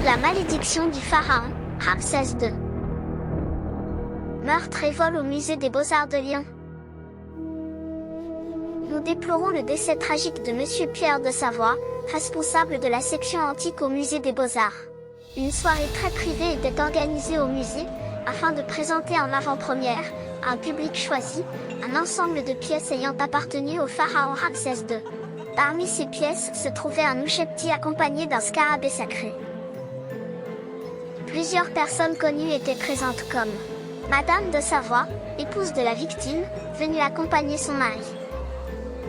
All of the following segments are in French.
La malédiction du pharaon, Ramsès II. Meurtre et vol au musée des Beaux-Arts de Lyon. Nous déplorons le décès tragique de Monsieur Pierre de Savoie, responsable de la section antique au musée des Beaux-Arts. Une soirée très privée était organisée au musée, afin de présenter en avant-première, à un public choisi, un ensemble de pièces ayant appartenu au pharaon Ramsès II. Parmi ces pièces se trouvait un Ushepti accompagné d'un scarabée sacré. Plusieurs personnes connues étaient présentes comme Madame de Savoie, épouse de la victime, venue accompagner son mari.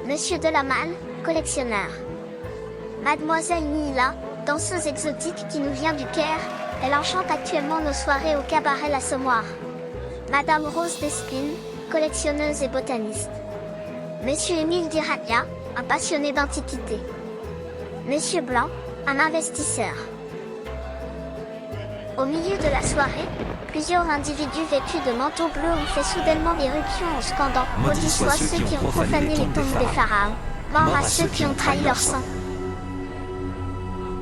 Monsieur de la Malle, collectionneur. Mademoiselle Nihila, danseuse exotique qui nous vient du Caire, elle enchante actuellement nos soirées au cabaret L'Assommoir. Madame Rose Despines, collectionneuse et botaniste. Monsieur Émile Diralia, un passionné d'antiquités. Monsieur Blanc, un investisseur. Au milieu de la soirée, plusieurs individus vêtus de manteaux bleus ont fait soudainement irruption en scandant « Maudits soient ceux qui ont profané les tombes des pharaons, mort à ceux qui ont trahi leur sang ».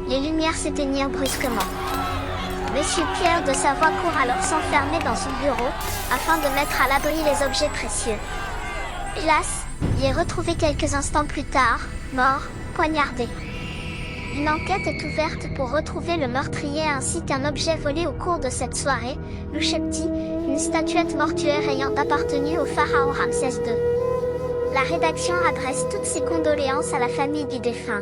Les lumières s'éteignirent brusquement. Monsieur Pierre de Savoie court alors s'enfermer dans son bureau, afin de mettre à l'abri les objets précieux. Hélas, il est retrouvé quelques instants plus tard, mort, poignardé. Une enquête est ouverte pour retrouver le meurtrier ainsi qu'un objet volé au cours de cette soirée, l'Ushepti, une statuette mortuaire ayant appartenu au pharaon Ramsès II. La rédaction adresse toutes ses condoléances à la famille du défunt.